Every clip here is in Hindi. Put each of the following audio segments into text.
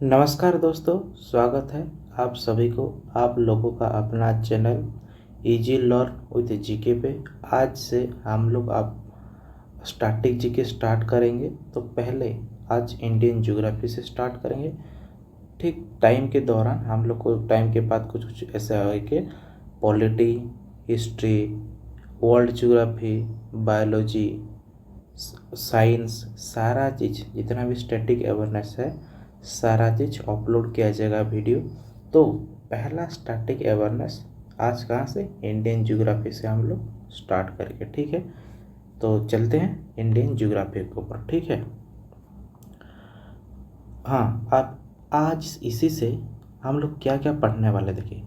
नमस्कार दोस्तों, स्वागत है आप सभी को आप लोगों का अपना channel easy learn with GK पे। आज से हम लोग आप स्टैटिक जीके स्टार्ट करेंगे। तो पहले आज इंडियन ज्योग्राफी से स्टार्ट करेंगे। ठीक टाइम के दौरान हम लोग को टाइम के बाद कुछ कुछ ऐसा है कि polity, history, world geography, biology, science, सारा चीज़ जितना भी स्टैटिक अवेयरनेस है सारा चीज़ अपलोड किया जाएगा वीडियो। तो पहला स्टैटिक अवेयरनेस आज कहाँ से, इंडियन ज्योग्राफी से हम लोग स्टार्ट करेंगे। ठीक है, तो चलते हैं इंडियन ज्योग्राफी के ऊपर। ठीक है, हाँ, आप आज इसी से हम लोग क्या क्या पढ़ने वाले देखिए।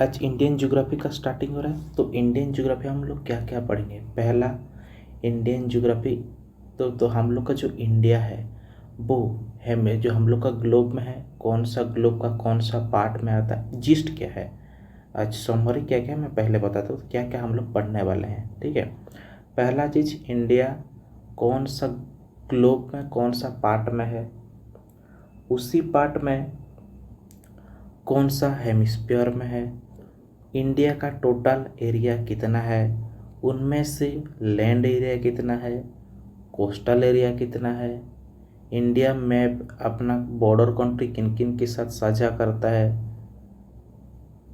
आज इंडियन ज्योग्राफी का स्टार्टिंग हो रहा है, तो इंडियन ज्योग्राफी हम लोग क्या क्या पढ़ेंगे। पहला इंडियन ज्योग्राफी तो हम लोग का जो इंडिया है वो है में जो हम लोग का ग्लोब में है, कौन सा ग्लोब का कौन सा पार्ट में आता है, जिस्ट क्या है। आज समरी क्या क्या मैं पहले बताता हूँ क्या क्या हम लोग पढ़ने वाले हैं। ठीक है, पहला चीज़ इंडिया कौन सा ग्लोब में कौन सा पार्ट में है, उसी पार्ट में कौन सा हेमिस्फीयर में है, इंडिया का टोटल एरिया कितना है, उनमें से लैंड एरिया कितना है, कोस्टल एरिया कितना है, इंडिया मैप अपना बॉर्डर कंट्री किन किन के साथ साझा करता है,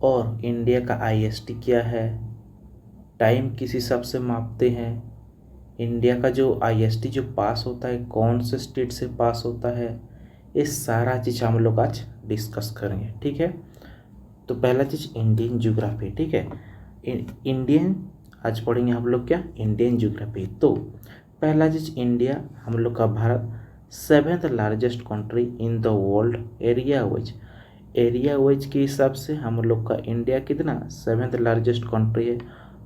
और इंडिया का आईएसटी क्या है, टाइम किस हिसाब से मापते हैं, इंडिया का जो आईएसटी जो पास होता है कौन से स्टेट से पास होता है, ये सारा चीज़ हम लोग आज डिस्कस करेंगे। ठीक है, तो पहला चीज़ इंडियन ज्योग्राफी। ठीक है, इंडियन आज पढ़ेंगे हम लोग क्या, इंडियन ज्योग्राफी। तो पहला चीज़ इंडिया हम लोग का Bharat 7th largest country in the world area wise के हिसाब से हम लोग का इंडिया कितना 7th लार्जेस्ट कंट्री है।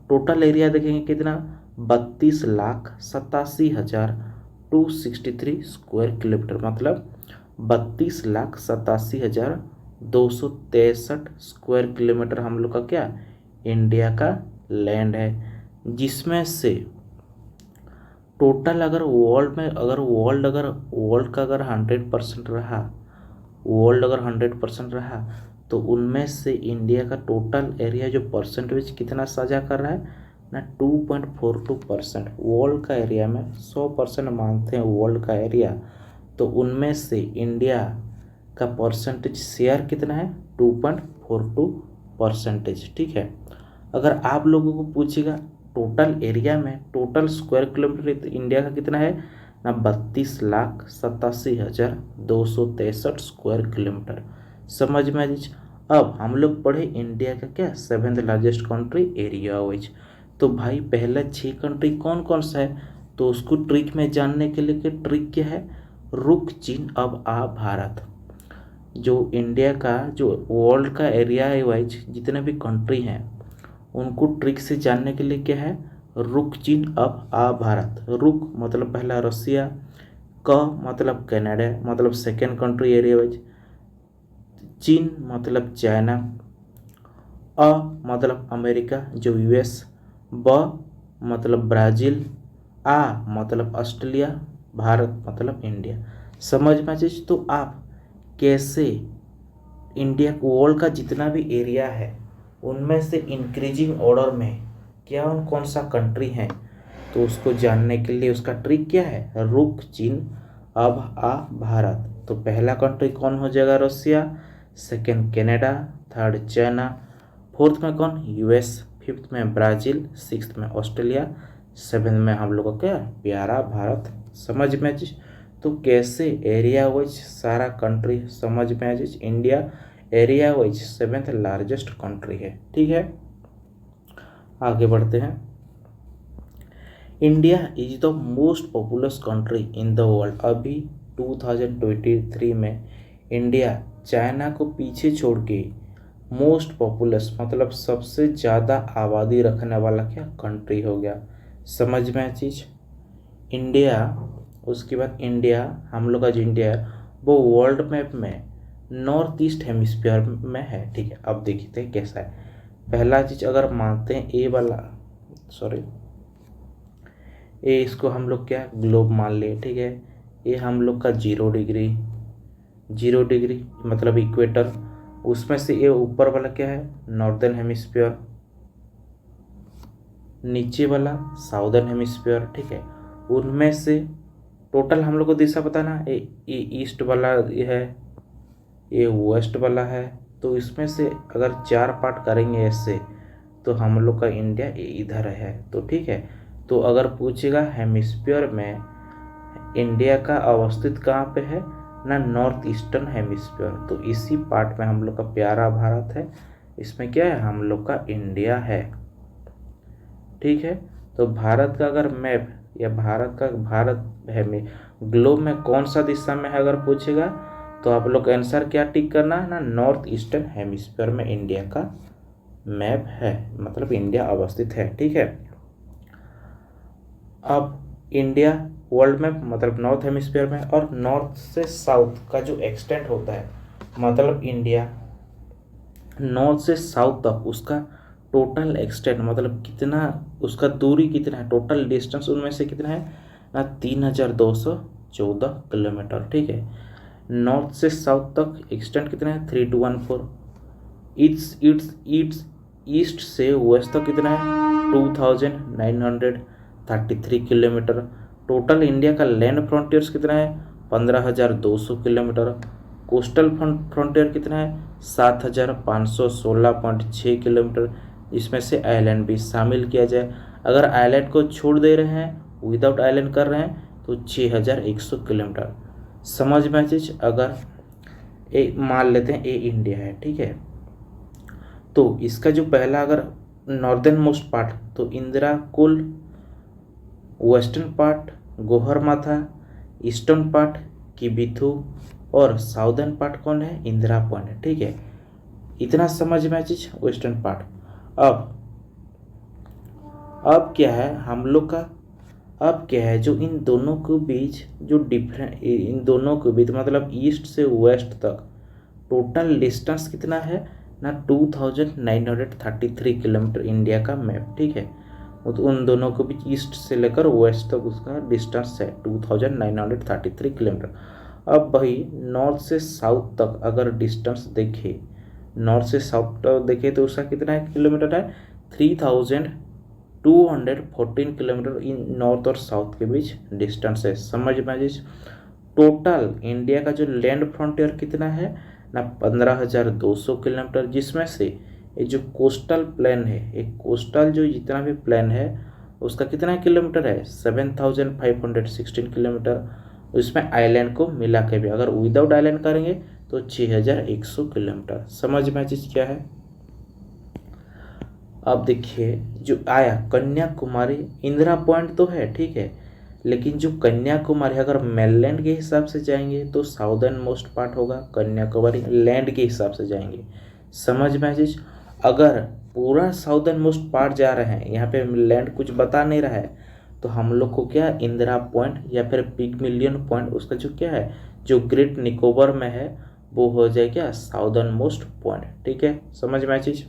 टोटल एरिया देखेंगे कितना 32,87,263 स्क्वायर किलोमीटर, मतलब 32,87,263 स्क्वायर किलोमीटर हम लोग का क्या इंडिया का लैंड है। जिसमें से टोटल अगर वर्ल्ड का अगर 100% रहा, तो उनमें से इंडिया का टोटल एरिया जो परसेंटेज कितना साझा कर रहा है ना 2.42%। वर्ल्ड का एरिया में 100% मानते हैं वर्ल्ड का एरिया, तो उनमें से इंडिया का परसेंटेज शेयर कितना है 2.42%। ठीक है, अगर आप लोगों को पूछेगा टोटल एरिया में टोटल स्क्वायर किलोमीटर तो इंडिया का कितना है ना 32,87,263 स्क्वायर किलोमीटर। समझ में आ जाए। अब हम लोग पढ़े इंडिया का क्या 7th largest country area wise. तो भाई पहला 6 कंट्री कौन कौन सा है, तो उसको ट्रिक में जानने के लिए ट्रिक क्या है, रुक चिन्ह अब आ भारत। जो इंडिया का जो वर्ल्ड का एरिया वाइज जितने भी कंट्री हैं उनको ट्रिक से जानने के लिए क्या है, रुक चिन्ह अब आ भारत। रुक मतलब पहला रसिया, क मतलब कनाडा मतलब सेकेंड कंट्री एरिया वाइज, चीन मतलब चाइना, अ मतलब अमेरिका जो यूएस, ब मतलब ब्राज़ील, आ मतलब ऑस्ट्रेलिया, भारत मतलब इंडिया। समझ में चीज। तो आप कैसे इंडिया वर्ल्ड का जितना भी एरिया है उनमें से इंक्रीजिंग ऑर्डर में क्या कौन सा कंट्री है, तो उसको जानने के लिए उसका ट्रिक क्या है, रुक चिन्ह अब आ भारत। तो पहला कंट्री कौन हो जाएगा, Russia, second Canada, third China, fourth में कौन यूएस, फिफ्थ में ब्राज़ील, सिक्स्थ में ऑस्ट्रेलिया, सेवेंथ में हम लोग का क्या प्यारा भारत। समझ में चीज। तो कैसे एरिया वाइज सारा कंट्री समझ में आ जाए। India area wise 7th largest country है। ठीक है, आगे बढ़ते हैं। India is the most populous country in the world. अभी 2023 में इंडिया चाइना को पीछे छोड़ के मोस्ट पॉपुलस मतलब सबसे ज़्यादा आबादी रखने वाला क्या कंट्री हो गया। समझ में चीज़। इंडिया उसके बाद इंडिया हम लोग का जो इंडिया है वो वर्ल्ड मैप में नॉर्थ ईस्ट हेमिस्फीयर में है। ठीक है, अब देखते हैं कैसा है। पहला चीज़ अगर मानते हैं ए वाला, सॉरी ए, इसको हम लोग क्या ग्लोब मान लिए। ठीक है, ये हम लोग का 0 डिग्री, 0 डिग्री मतलब इक्वेटर। उसमें से ये ऊपर वाला क्या है, नॉर्दर्न हेमिस्फीयर, नीचे वाला साउदर्न हेमिस्फीयर, ठीक है। उनमें से टोटल हम लोग को दिशा पता ना, ये ईस्ट वाला ये है, ये वेस्ट वाला है। तो इसमें से अगर 4 पार्ट करेंगे ऐसे तो हम लोग का इंडिया इधर है, तो ठीक है। तो अगर पूछेगा हेमिस्फीयर में इंडिया का अवस्थित कहाँ पे है ना, नॉर्थ ईस्टर्न हेमिस्फीयर, तो इसी पार्ट में हम लोग का प्यारा भारत है। इसमें क्या है, हम लोग का इंडिया है, ठीक है। तो भारत का अगर मैप या भारत है में ग्लोब में कौन सा दिशा में है अगर पूछेगा, तो आप लोग आंसर क्या टिक करना है ना, नॉर्थ ईस्टर्न हेमिस्फीयर में इंडिया का मैप है, मतलब इंडिया अवस्थित है, ठीक है। अब इंडिया वर्ल्ड में मतलब नॉर्थ हेमिस्फीयर में, और नॉर्थ से साउथ का जो एक्सटेंट होता है, मतलब इंडिया नॉर्थ से साउथ तक उसका टोटल एक्सटेंट मतलब कितना, उसका दूरी कितना है, टोटल डिस्टेंस उनमें से कितना है ना, 3214 किलोमीटर, ठीक है। नॉर्थ से साउथ तक एक्सटेंट कितना है, 3214। इट्स इट्स इट्स ईस्ट से वेस्ट तक कितना है, 2933 किलोमीटर। टोटल इंडिया का लैंड फ्रंटियर्स कितना है, 15200 किलोमीटर। कोस्टल फ्रंटियर कितना है, 7516.6 किलोमीटर। इसमें से आइलैंड भी शामिल किया जाए, अगर आइलैंड को छोड़ दे रहे हैं, विदाउट आइलैंड कर रहे हैं, तो 6100 किलोमीटर। समझ में चीज, अगर ए मान लेते हैं ए इंडिया है, ठीक है। तो इसका जो पहला अगर नॉर्दर्न मोस्ट पार्ट तो इंदिरा कुल, वेस्टर्न पार्ट गोहरमाथा, ईस्टर्न पार्ट किबिथु, और साउदर्न पार्ट कौन है, इंदिरा पॉइंट, ठीक है। इतना समझ में चीज वेस्टर्न पार्ट। अब क्या है हम लोग का, अब क्या है जो इन दोनों के बीच जो डिफरेंट, इन दोनों के बीच मतलब ईस्ट से वेस्ट तक टोटल डिस्टेंस कितना है ना, 2933 किलोमीटर इंडिया का मैप, ठीक है। तो उन दोनों के बीच ईस्ट से लेकर वेस्ट तक उसका डिस्टेंस है 2933 किलोमीटर। अब भाई नॉर्थ से साउथ तक अगर डिस्टेंस देखे, नॉर्थ से साउथ तक देखे तो उसका कितना है किलोमीटर है, 3214 किलोमीटर इन नॉर्थ और साउथ के बीच डिस्टेंस है। समझ में जिस टोटल इंडिया का जो लैंड फ्रंटियर कितना है ना, 15200 किलोमीटर, जिसमें से ये जो कोस्टल प्लेन है, एक कोस्टल जो जितना भी प्लेन है उसका कितना किलोमीटर है, 7516 किलोमीटर। उसमें आइलैंड को मिला के भी अगर विदाउट आइलैंड करेंगे तो 6100 किलोमीटर। समझ में चीज क्या है। अब देखिए जो आया कन्याकुमारी, इंदिरा पॉइंट तो है, ठीक है, लेकिन जो कन्याकुमारी अगर मेनलैंड के हिसाब से जाएंगे तो साउदर्न मोस्ट पार्ट होगा कन्याकुमारी, लैंड के हिसाब से जाएंगे। समझ में चीज, अगर पूरा साउदर्न मोस्ट पार्ट जा रहे हैं, यहाँ पे लैंड कुछ बता नहीं रहा है, तो हम लोग को क्या इंदिरा पॉइंट या फिर पिगमिलियन पॉइंट, उसका जो क्या है जो ग्रेट निकोबार में है वो हो जाए क्या साउदर्न मोस्ट पॉइंट, ठीक है। समझ में चीज।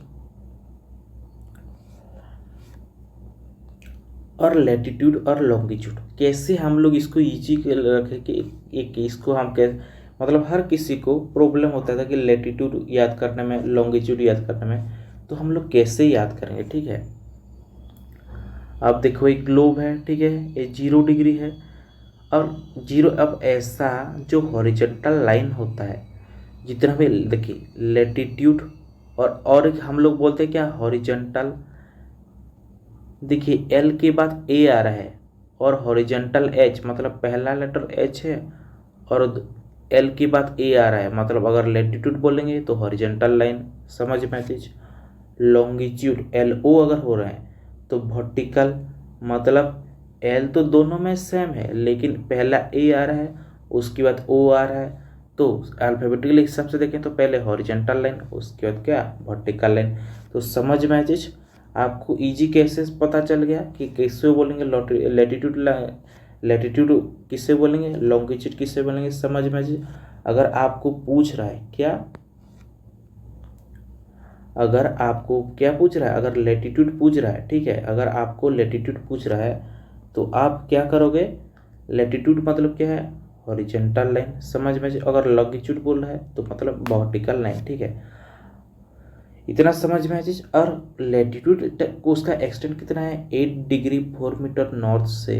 और लैटिट्यूड और लॉन्गिट्यूड कैसे हम लोग इसको इजी रखें कि एक इसको हम कैसे, मतलब हर किसी को प्रॉब्लम होता था कि लैटिट्यूड याद करने में, लॉन्गिट्यूड याद करने में, तो हम लोग कैसे याद करेंगे, ठीक है। अब देखो एक ग्लोब है, ठीक है, ये 0 डिग्री है, और जीरो, अब ऐसा जो हॉरिजॉन्टल लाइन होता है जितना भी, देखिए लैटिट्यूड और एक हम लोग बोलते हैं क्या हॉरिजॉन्टल, देखिए एल के बाद ए आ रहा है, और हॉरिजॉन्टल एच मतलब पहला लेटर एच है, और एल के बाद ए आ रहा है, मतलब अगर लैटिट्यूड बोलेंगे तो हॉरिजॉन्टल लाइन। समझ में चीज। लॉन्गिट्यूड एल ओ अगर हो रहा है तो वर्टिकल, मतलब एल तो दोनों में सेम है लेकिन पहला ए आ रहा है उसके बाद ओ आ रहा है, तो अल्फाबेटिकल हिसाब से देखें तो पहले हॉरिजॉन्टल लाइन उसके बाद क्या वर्टिकल लाइन। तो समझ में चीज, आपको इजी कैसे पता चल गया कि किससे बोलेंगे लैटिट्यूड, लैटिट्यूड किससे बोलेंगे, लॉन्गिट्यूड किससे बोलेंगे। समझ में चीज, अगर आपको पूछ रहा है क्या, अगर आपको क्या पूछ रहा है, अगर लैटिट्यूड पूछ रहा है, ठीक है, अगर आपको लैटिट्यूड पूछ रहा है तो आप क्या करोगे, लैटिट्यूड मतलब क्या है हॉरिजेंटल लाइन, समझ में। अगर लॉन्गिट्यूड बोल रहा है तो मतलब वर्टिकल लाइन, ठीक है, इतना समझ में आ चीज। और लेटीट्यूड उसका एक्सटेंट कितना है, 8 डिग्री 4 मीटर नॉर्थ से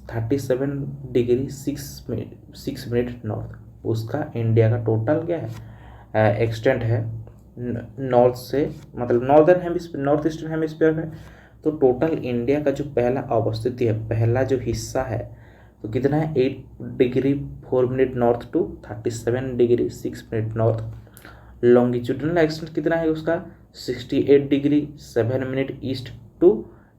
37 डिग्री 6 मिनट नॉर्थ, उसका इंडिया का टोटल क्या है एक्सटेंट है नॉर्थ से, मतलब northern hemisphere, north eastern hemisphere में। तो टोटल इंडिया का जो पहला अवस्थिति है, पहला जो हिस्सा है, तो कितना है 8 degree 4 minute north to 37 degree 6 minute north. Longitudinal extent कितना है उसका 68 degree 7 minute east to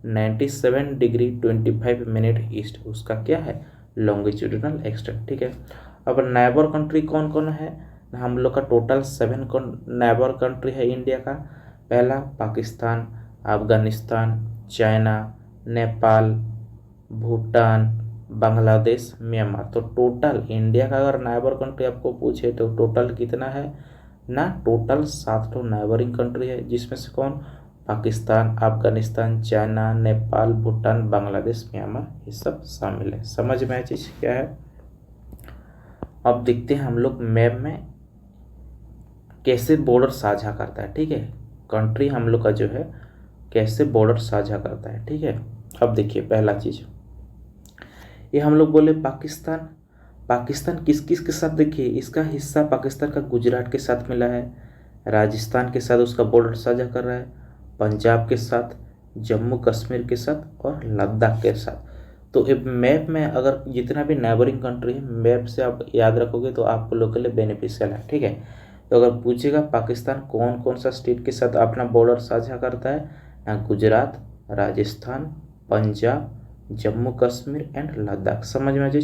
97 degree 25 minute east, उसका क्या है लॉन्गिट्यूडनल एक्सटेंट, ठीक है। अब नेबर कंट्री कौन कौन है, हम लोग का टोटल 7 नेबर कंट्री है इंडिया का। पहला पाकिस्तान, अफगानिस्तान, चाइना, नेपाल, भूटान, बांग्लादेश, म्यांमार। तो टोटल इंडिया का अगर नेबर कंट्री आपको पूछे तो टोटल कितना है ना, टोटल 7 नेबरिंग कंट्री है, जिसमें से कौन, पाकिस्तान, अफगानिस्तान, चाइना, नेपाल, भूटान, बांग्लादेश, म्यांमार, ये सब शामिल है। समझ में आया चीज क्या है। अब देखते हैं हम लोग मैप में कैसे बॉर्डर साझा करता है, ठीक है, कंट्री हम लोग का जो है कैसे बॉर्डर साझा करता है, ठीक है। अब देखिए पहला चीज, ये हम लोग बोले पाकिस्तान, पाकिस्तान किस किस के साथ, देखिए इसका हिस्सा पाकिस्तान का गुजरात के साथ मिला है, राजस्थान के साथ उसका बॉर्डर साझा कर रहा है, पंजाब के साथ, जम्मू कश्मीर के साथ और लद्दाख के साथ। तो एक मैप में अगर जितना भी नेबरिंग कंट्री है, मैप से आप याद रखोगे तो आपको लोग के लिए बेनिफिशियल है, ठीक है। तो अगर पूछेगा पाकिस्तान कौन कौन सा स्टेट के साथ अपना बॉर्डर साझा करता है ना, गुजरात, राजस्थान, पंजाब, जम्मू कश्मीर एंड लद्दाख, समझ में आइए।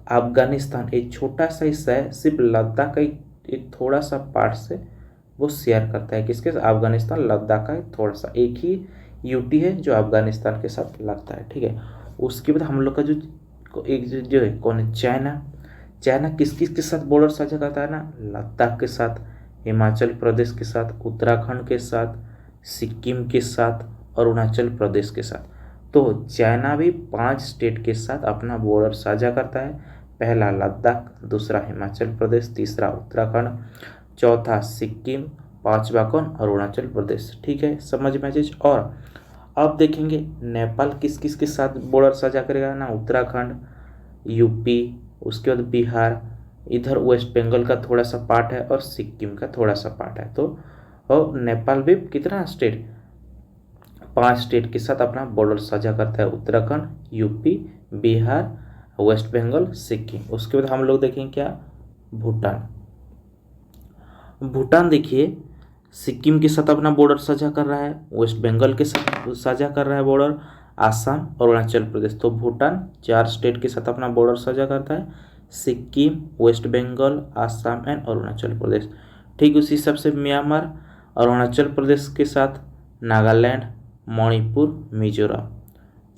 अफगानिस्तान एक छोटा सा हिस्सा है, सिर्फ लद्दाख का एक थोड़ा सा पार्ट से वो शेयर करता है, किसके साथ, अफगानिस्तान, लद्दाख का थोड़ा सा एक ही यूटी है जो अफगानिस्तान के साथ लगता है, ठीक है। उसके बाद हम लोग का जो एक जो है कौन है, चाइना, चाइना किस किस के साथ बॉर्डर साझा करता है ना, लद्दाख के साथ, हिमाचल प्रदेश के साथ, उत्तराखंड के साथ, सिक्किम के साथ, अरुणाचल प्रदेश के साथ। तो चाइना भी 5 स्टेट के साथ अपना बॉर्डर साझा करता है, पहला लद्दाख, दूसरा हिमाचल प्रदेश, तीसरा उत्तराखंड, चौथा सिक्किम, पांचवा कौन, अरुणाचल प्रदेश, ठीक है, समझ में चीज। और अब देखेंगे नेपाल किस किस के साथ बॉर्डर साझा करेगा ना, उत्तराखंड, यूपी, उसके बाद बिहार, इधर वेस्ट बंगाल का थोड़ा सा पार्ट है और सिक्किम का थोड़ा सा पार्ट है। तो और नेपाल भी कितना स्टेट, 5 स्टेट के साथ अपना बॉर्डर साझा करता है, उत्तराखंड, यूपी, बिहार, वेस्ट बंगाल, सिक्किम। उसके बाद हम लोग देखेंगे क्या, भूटान, भूटान देखिए सिक्किम के साथ अपना बॉर्डर साझा कर रहा है, वेस्ट बंगाल के साथ साझा कर रहा है बॉर्डर, आसाम और अरुणाचल प्रदेश। तो भूटान 4 स्टेट के साथ अपना बॉर्डर साझा करता है, सिक्किम, वेस्ट बंगाल, आसाम एंड अरुणाचल प्रदेश। ठीक उसी हिसाब से म्यांमार, अरुणाचल प्रदेश के साथ, नागालैंड, मणिपुर, मिजोरम,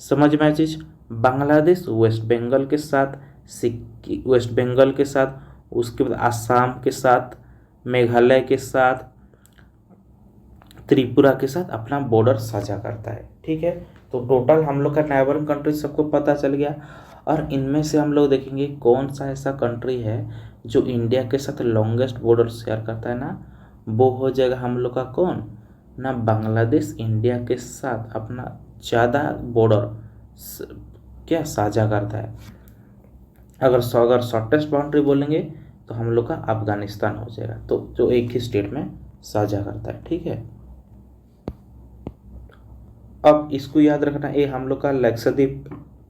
समझ में आया चीज। बांग्लादेश वेस्ट बंगाल के साथ, सिक्किम वेस्ट बंगाल के साथ, उसके बाद आसाम के साथ, मेघालय के साथ, त्रिपुरा के साथ अपना बॉर्डर साझा करता है, ठीक है। तो टोटल हम लोग का नेबरिंग कंट्री सबको पता चल गया। और इनमें से हम लोग देखेंगे कौन सा ऐसा कंट्री है जो इंडिया के साथ लॉन्गेस्ट बॉर्डर शेयर करता है ना, वो हो जाएगा हम लोग का कौन ना, बांग्लादेश इंडिया के साथ अपना ज़्यादा बॉर्डर क्या साझा करता है। अगर शॉर्टेस्ट बाउंड्री बोलेंगे तो हम लोग का अफगानिस्तान हो जाएगा, तो जो एक ही स्टेट में साझा करता है, ठीक है। अब इसको याद रखना, ये हम लोग का लक्षद्वीप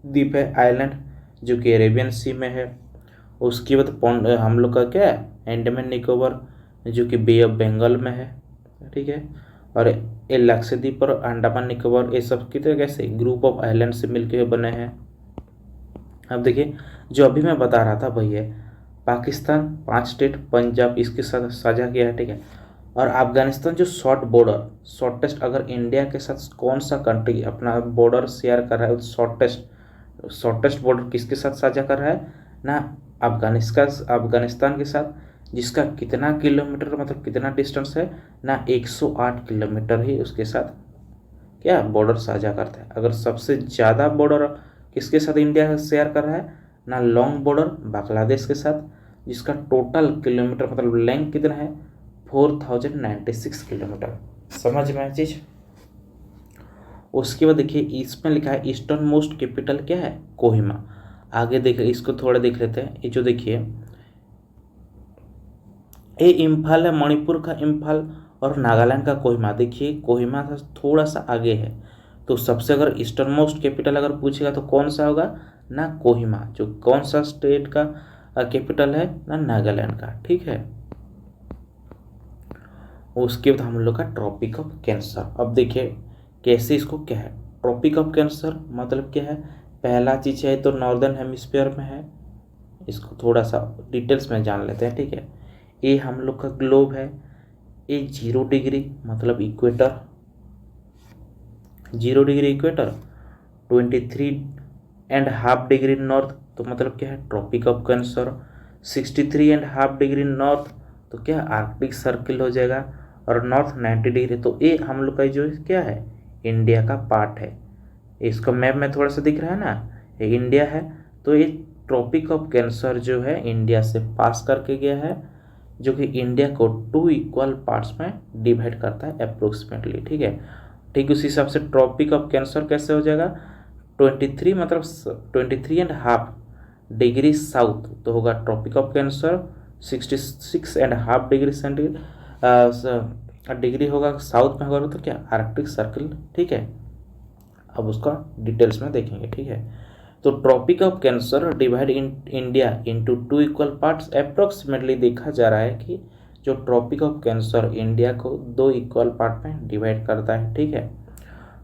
द्वीप है, आइलैंड, जो कि अरेबियन सी में है। उसके बाद हम लोग का क्या है, अंडमान निकोबार, जो कि बे ऑफ बंगाल में है, ठीक है। और ये लक्षद्वीप और अंडमान निकोबार ये सब की तरह कैसे ग्रुप ऑफ आइलैंड से मिलके बने हैं। अब देखिए जो अभी मैं बता रहा था वही है, पाकिस्तान 5 स्टेट, पंजाब इसके साथ साझा किया है, ठीक है। और अफगानिस्तान जो शॉर्टेस्ट अगर इंडिया के साथ कौन सा कंट्री अपना बॉर्डर शेयर कर रहा है, शॉर्टेस्ट बॉर्डर किसके साथ साझा कर रहा है ना, अफगानिस्तान के साथ, जिसका कितना किलोमीटर मतलब कितना डिस्टेंस है ना, 108 किलोमीटर ही उसके साथ क्या बॉर्डर साझा करता है। अगर सबसे ज़्यादा बॉर्डर किसके साथ इंडिया शेयर कर रहा है ना लॉन्ग बॉर्डर बांग्लादेश के साथ, जिसका टोटल किलोमीटर मतलब लेंथ कितना है 4096 किलोमीटर। समझ में आया चीज। उसके बाद देखिए इसमें लिखा है ईस्टर्न मोस्ट कैपिटल क्या है, कोहिमा। आगे देखिए इसको थोड़ा देख लेते हैं। ये जो देखिए ये इम्फाल है, मणिपुर का इम्फाल और नागालैंड का कोहिमा। देखिए कोहिमा से थोड़ा सा आगे है, तो सबसे अगर ईस्टर्न मोस्ट कैपिटल अगर पूछेगा तो कौन सा होगा ना कोहिमा। जो कौन सा स्टेट का कैपिटल है ना नागालैंड का, ठीक है। उसके बाद हम लोग का ट्रॉपिक ऑफ कैंसर। अब देखिए कैसे इसको क्या है, ट्रॉपिक ऑफ कैंसर मतलब क्या है। पहला चीज है तो नॉर्दर्न हेमिस्फीयर में है, इसको थोड़ा सा डिटेल्स में जान लेते हैं, ठीक है। ये हम लोग का ग्लोब है, ये 0 डिग्री मतलब equator, 0 degree equator, 23.5 degree north तो मतलब क्या है tropic of cancer, 63.5 degree north तो क्या आर्कटिक सर्किल हो जाएगा, और नॉर्थ 90 डिग्री तो ये हम लोग का जो क्या है इंडिया का पार्ट है। इसका मैप में थोड़ा सा दिख रहा है ना, ये इंडिया है। तो ये ट्रॉपिक ऑफ कैंसर जो है इंडिया से पास करके गया है, जो कि इंडिया को 2 इक्वल पार्ट्स में डिवाइड करता है अप्रोक्सीमेटली, ठीक है। ठीक उसी हिसाब से ट्रॉपिक ऑफ कैंसर कैसे हो जाएगा 23 मतलब 23.5 डिग्री साउथ तो होगा tropic of cancer, 66.5 degree centigrade degree होगा साउथ में होगा तो क्या आर्कटिक सर्किल, ठीक है। अब उसका डिटेल्स में देखेंगे, ठीक है। तो tropic of cancer divide in India into 2 equal parts. Approximately देखा जा रहा है कि जो ट्रॉपिक ऑफ कैंसर इंडिया को 2 इक्वल पार्ट में डिवाइड करता है, ठीक है।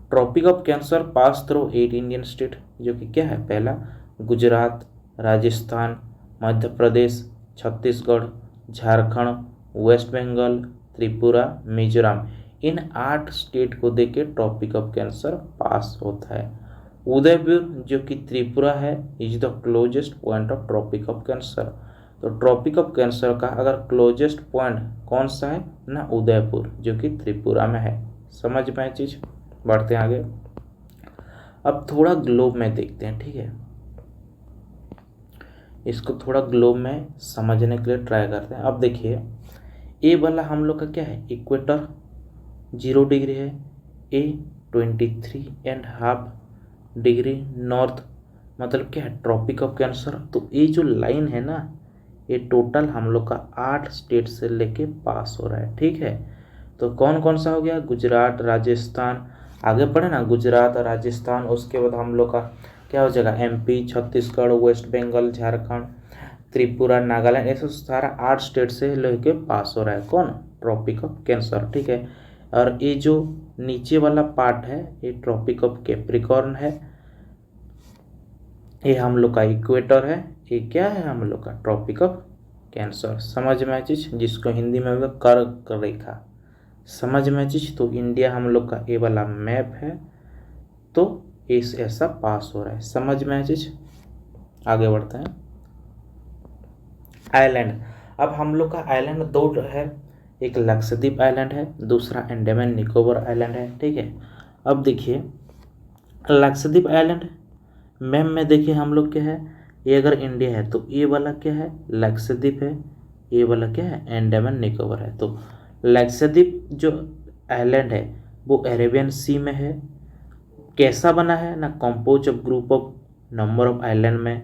Tropic of cancer pass through 8 Indian state, जो कि क्या है पहला गुजरात, राजस्थान, मध्य प्रदेश, छत्तीसगढ़, झारखंड, वेस्ट बंगाल, त्रिपुरा, मिजोरम। इन 8 स्टेट को देके ट्रॉपिक ऑफ कैंसर पास होता है। उदयपुर जो कि त्रिपुरा है is the closest point of tropic of cancer. तो ट्रॉपिक ऑफ कैंसर का अगर क्लोजेस्ट पॉइंट कौन सा है ना उदयपुर, जो कि त्रिपुरा में है। समझ में चीज, बढ़ते हैं आगे। अब थोड़ा ग्लोब में देखते हैं, ठीक है। इसको थोड़ा ग्लोब में समझने के लिए ट्राई करते हैं। अब देखिए ए वाला हम लोग का क्या है इक्वेटर 0 डिग्री है, ए 23.5 डिग्री नॉर्थ मतलब क्या है ट्रॉपिक ऑफ कैंसर। तो ये जो लाइन है ना ये टोटल हम लोग का 8 स्टेट से लेके पास हो रहा है, ठीक है। तो कौन कौन सा हो गया गुजरात, राजस्थान, आगे पढ़े ना गुजरात, राजस्थान, उसके बाद हम लोग का क्या हो जाएगा एमपी, छत्तीसगढ़, वेस्ट बंगाल, झारखंड, त्रिपुरा, नागालैंड, ऐसा सारा 8 स्टेट से लेके पास हो रहा है कौन ट्रॉपिक ऑफ कैंसर, ठीक है। और ये जो नीचे वाला पार्ट है ये ट्रॉपिक ऑफ कैप्रिकॉर्न है, ये हम लोग का इक्वेटर है, ये क्या है हम लोग का ट्रॉपिक ऑफ कैंसर। समझ में चीज, जिसको हिंदी में होगा कर्क रेखा। समझ में चीज। तो इंडिया हम लोग का ये वाला मैप है, तो इस ऐसा पास हो रहा है। समझ में चीज, आगे बढ़ते हैं। आइलैंड, अब हम लोग का आइलैंड 2 है, एक लक्षद्वीप आइलैंड है, दूसरा अंडमान निकोबार आइलैंड है, ठीक है। अब देखिए लक्षद्वीप आइलैंड मैप में देखिए हम लोग क्या है, ये अगर इंडिया है तो ये वाला क्या है लक्षद्वीप है, ये वाला क्या है अंडमान निकोबार है। तो लक्षद्वीप जो आइलैंड है वो अरेबियन सी में है। कैसा बना है ना compose of group of number of island में।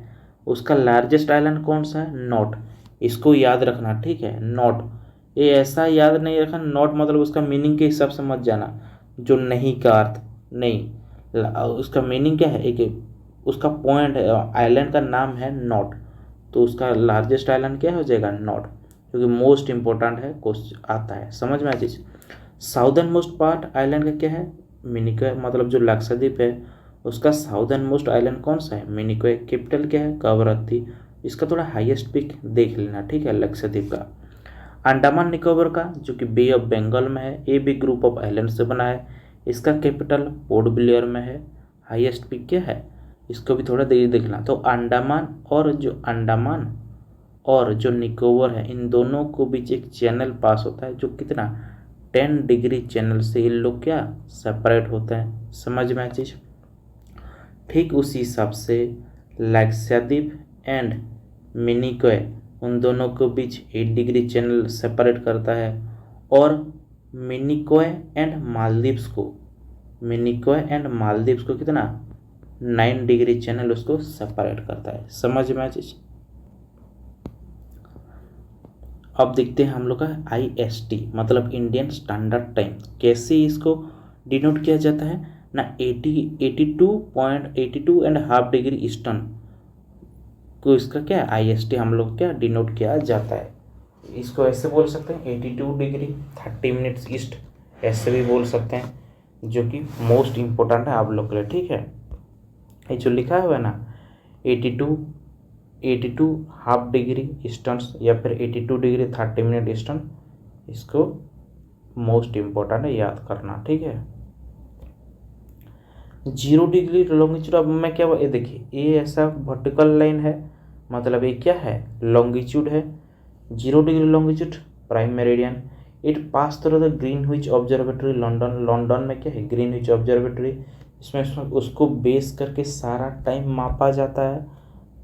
उसका लार्जेस्ट आइलैंड कौन सा है नॉट, इसको याद रखना, ठीक है। नॉट ये ऐसा याद नहीं रखना, नॉट मतलब उसका मीनिंग के हिसाब से मत जाना, जो नहीं का अर्थ नहीं, उसका मीनिंग क्या है एक उसका पॉइंट है, आइलैंड का नाम है नॉट, तो उसका लार्जेस्ट आइलैंड क्या हो जाएगा नॉट, क्योंकि मोस्ट इंपॉर्टेंट है क्वेश्चन आता है। समझ में आ चीज। साउदर्न मोस्ट पार्ट आइलैंड का क्या है मिनिकॉय, मतलब जो लक्षद्वीप है उसका साउदर्न मोस्ट आइलैंड कौन सा है मिनिकॉय। कैपिटल क्या है कवरत्ती, इसका थोड़ा हाईएस्ट पिक देख लेना, ठीक है लक्षद्वीप का। अंडमान निकोबार का जो कि बे ऑफ बंगाल में है, ये भी ग्रुप ऑफ आइलैंड से बना है, इसका कैपिटल पोर्ट ब्लेयर में है। हाईएस्ट पिक क्या है इसको भी थोड़ा देर देखना। तो अंडमान और जो निकोबार है इन दोनों को बीच एक चैनल पास होता है, जो कितना 10 डिग्री चैनल से ये लोग क्या सेपरेट होते हैं। समझ में चीज। ठीक उसी हिसाब से लक्षद्वीप एंड मिनिकॉय, उन दोनों के बीच 8 डिग्री चैनल सेपरेट करता है। और मिनिकॉय एंड मालदीव्स को कितना 9 डिग्री चैनल उसको सेपरेट करता है। समझ में आ चीज। अब देखते हैं हम लोग का IST मतलब इंडियन स्टैंडर्ड टाइम, कैसे इसको डिनोट किया जाता है ना। 82.82.5 डिग्री ईस्टर्न को इसका क्या IST हम लोग क्या डिनोट किया जाता है। इसको ऐसे बोल सकते हैं 82 डिग्री 30 मिनट्स ईस्ट, ऐसे भी बोल सकते हैं, जो कि मोस्ट इम्पोर्टेंट है आप लोग के लिए। ठीक है, ये जो लिखा हुआ है ना 82 हाफ डिग्री ईस्टर्न या फिर 82 डिग्री 30 मिनट ईस्टर्न, इसको मोस्ट इम्पोर्टेंट है याद करना। ठीक है, 0 डिग्री लॉन्गिट्यूड। अब मैं क्या ये देखिए, ये ऐसा वर्टिकल लाइन है, मतलब ये क्या है लॉन्गिट्यूड है। 0 degree longitude prime meridian, it pass through the Greenwich observatory London. London में क्या है ग्रीनविच ऑब्जर्वेटरी, इसमें उसको बेस करके सारा टाइम मापा जाता है।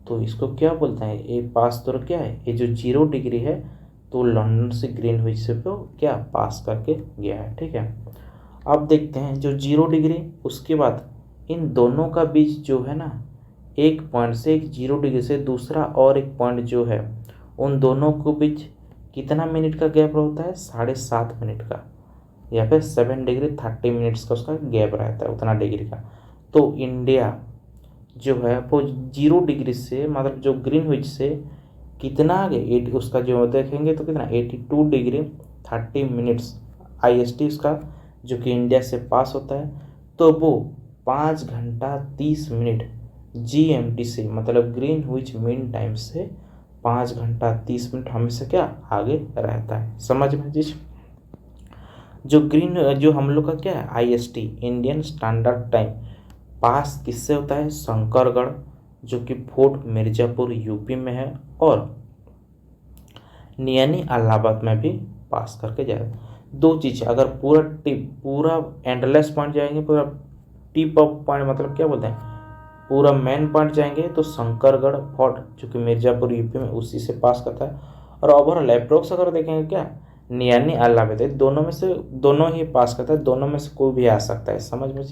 तो इसको क्या बोलते हैं, ये पास थ्रू क्या है, ये जो 0 डिग्री है तो लंदन से ग्रीनविच से तो क्या पास करके गया है। ठीक है, अब देखते हैं जो 0 डिग्री, उसके बाद इन दोनों का बीच जो है ना, एक पॉइंट से, एक 0 डिग्री से दूसरा और एक पॉइंट जो है, उन दोनों के बीच कितना मिनट का गैप होता है, 7.5 मिनट का, या फिर 7 डिग्री 30 मिनट्स का उसका गैप रहता है, उतना डिग्री का। तो इंडिया जो है वो 0 डिग्री से मतलब जो ग्रीनविच से कितना आगे, उसका जो देखेंगे तो कितना 82 डिग्री 30 मिनट्स IST उसका, जो कि इंडिया से पास होता है। तो वो 5 घंटा 30 मिनट GMT से मतलब ग्रीनविच मीन टाइम से 5 घंटा 30 मिनट हमेशा क्या आगे रहता है। समझ में जी। जो हम लोग का क्या है IST Indian standard time pass किससे होता है, शंकरगढ़, जो कि फोर्ट मिर्जापुर यूपी में है, और नियानी इलाहाबाद में भी पास करके जाएगा। दो चीज़, अगर पूरा एंडलेस पॉइंट जाएंगे, पूरा टिप ऑफ पॉइंट मतलब क्या बोलते हैं, पूरा मेन पॉइंट जाएंगे तो शंकरगढ़ फोर्ट जो कि मिर्जापुर यूपी में, उसी से पास करता है। और ओवरऑल अप्रोक्स अगर देखेंगे क्या नियानी इलाहाबाद, दोनों में से दोनों ही पास करता है, दोनों में से कोई भी आ सकता है। समझ में,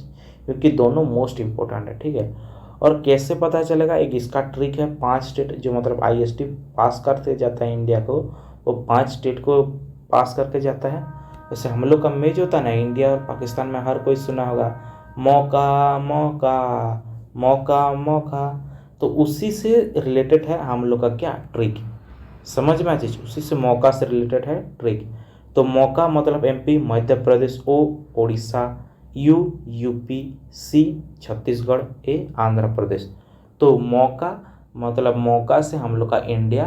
क्योंकि दोनों मोस्ट इंपॉर्टेंट है। ठीक है, और कैसे पता चलेगा, एक इसका ट्रिक है, 5 स्टेट जो मतलब IST पास करते जाता है इंडिया को, वो 5 स्टेट को पास करके जाता है। जैसे हम लोग का मैच होता है ना इंडिया और पाकिस्तान में, हर कोई सुना होगा मौका मौका मौका मौका, तो उसी से रिलेटेड है हम लोग का क्या ट्रिक। समझ में आ चीज, उसी से मौका से रिलेटेड है ट्रिक। तो मौका मतलब MP, Madhya Pradesh, O Orissa, U UP, C Chhattisgarh, A Andhra Pradesh. तो मौका मतलब मौका से हम लोग का इंडिया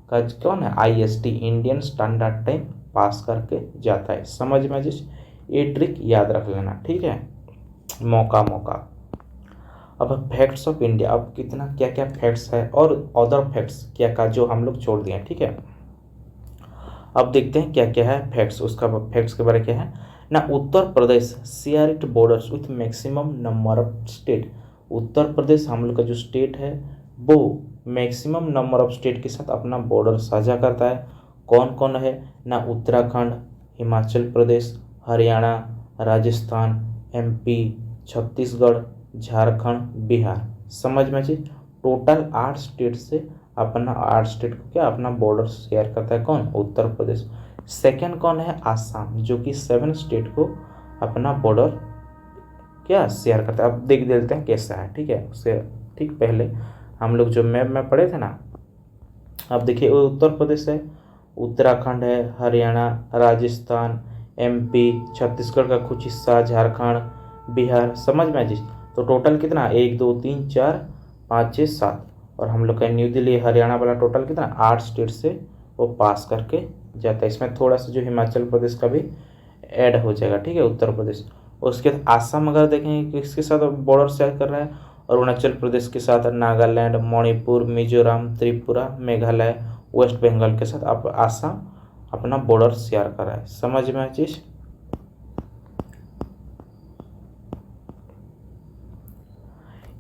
का कौन है IST Indian standard time pass करके जाता है। समझ में जिस, ये ट्रिक याद रख लेना। ठीक है, मौका मौका। अब फैक्ट्स ऑफ इंडिया, अब कितना क्या क्या फैक्ट्स है और अदर फैक्ट्स क्या का जो हम लोग छोड़ दिए। ठीक है, अब देखते हैं क्या क्या है फैक्ट्स, उसका फैक्ट्स के बारे में क्या है ना। Uttar Pradesh share it borders with maximum number of state. Uttar Pradesh हम लोग का जो स्टेट है वो मैक्सिमम नंबर ऑफ स्टेट के साथ अपना बॉर्डर साझा करता है। कौन कौन है ना, उत्तराखंड, हिमाचल प्रदेश, हरियाणा, राजस्थान, MP, छत्तीसगढ़, झारखंड, बिहार। समझ में जी, टोटल 8 स्टेट से अपना 8 स्टेट को क्या अपना बॉर्डर शेयर करता है। कौन, उत्तर प्रदेश। सेकंड कौन है, आसाम, जो कि 7 स्टेट को अपना बॉर्डर क्या शेयर करता है। अब देख देते हैं कैसा है। ठीक है, उससे ठीक पहले हम लोग जो मैप में पढ़े थे ना, अब देखिए वो उत्तर प्रदेश है, उत्तराखंड है, हरियाणा, राजस्थान, MP, छत्तीसगढ़ का कुछ हिस्सा, झारखंड, बिहार। समझ में जी, तो टोटल कितना 1 2 3 4 5 6 7, और हम लोग का न्यू दिल्ली हरियाणा वाला टोटल कितना 8 स्टेट से वो पास करके जाता है। इसमें थोड़ा सा जो हिमाचल प्रदेश का भी ऐड हो जाएगा। ठीक है, उत्तर प्रदेश। उसके बाद आसाम अगर देखेंगे किसके साथ बॉर्डर शेयर कर रहा है, अरुणाचल प्रदेश के साथ, नागालैंड, मणिपुर, मिजोरम, त्रिपुरा, मेघालय, वेस्ट बंगाल के साथ आप आसाम अपना बॉर्डर शेयर कर रहा है। समझ में चीज।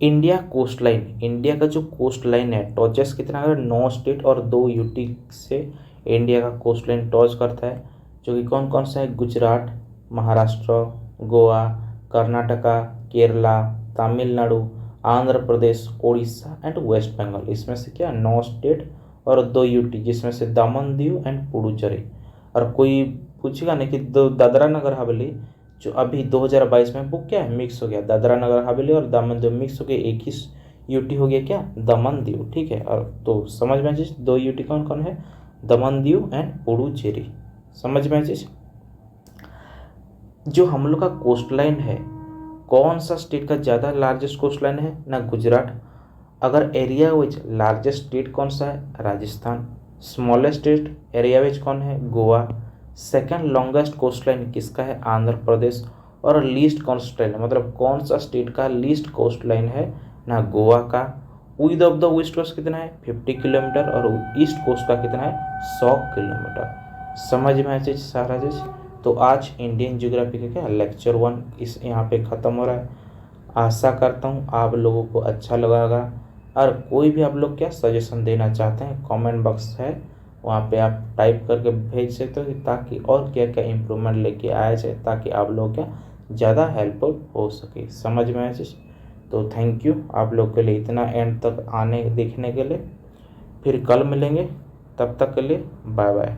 इंडिया कोस्ट लाइन, इंडिया का जो कोस्ट लाइन है टॉचेस कितना है, 9 स्टेट और 2 यूटी से इंडिया का कोस्ट लाइन टॉच करता है, जो कि कौन कौन सा है, गुजरात, महाराष्ट्र, गोवा, कर्नाटका, केरला, तमिलनाडु, आंध्र प्रदेश, उड़ीसा एंड वेस्ट बंगाल। इसमें से क्या 9 स्टेट और 2 यूटी, जिसमें से दमन दीव एंड पुडुचेरी। और कोई पूछेगा नहीं कि दादरा नगर हवेली जो अभी 2022 में वो क्या है, मिक्स हो गया, दादरा नगर हवेली और दमन दीव मिक्स हो गए, एक ही यूटी हो गया क्या, दमन दीव। ठीक है, और तो समझ में चीज 2 यूटी कौन कौन है, दमन दीव एंड पुडुचेरी। समझ में चीज। जो हम लोग का कोस्ट लाइन है, कौन सा स्टेट का ज़्यादा लार्जेस्ट कोस्ट लाइन है ना, गुजरात। अगर एरिया वाइज लार्जेस्ट स्टेट कौन सा है, Rajasthan. Smallest state area wise कौन है, Goa. Second longest coast line किसका है, आंध्र प्रदेश। और लीस्ट कोस्ट लाइन मतलब कौन सा स्टेट का लीस्ट कोस्ट लाइन है ना, गोवा का। Width of the west coast कितना है, 50 किलोमीटर, और ईस्ट कोस्ट का कितना है, 100 किलोमीटर। समझ में आए सारा चीज। तो आज इंडियन ज्योग्राफी का क्या लेक्चर 1 इस यहाँ पे ख़त्म हो रहा है। आशा करता हूँ आप लोगों को अच्छा लगा होगा। और कोई भी आप लोग क्या सजेशन देना चाहते हैं, कमेंट बॉक्स है वहाँ पे आप टाइप करके भेज सकते हो, ताकि और क्या क्या इम्प्रूवमेंट लेके आया जाए, ताकि आप लोग क्या ज़्यादा हेल्पफुल हो सके। समझ में आया चीज़। तो थैंक यू आप लोग के लिए इतना एंड तक आने देखने के लिए। फिर कल मिलेंगे, तब तक के लिए बाय बाय।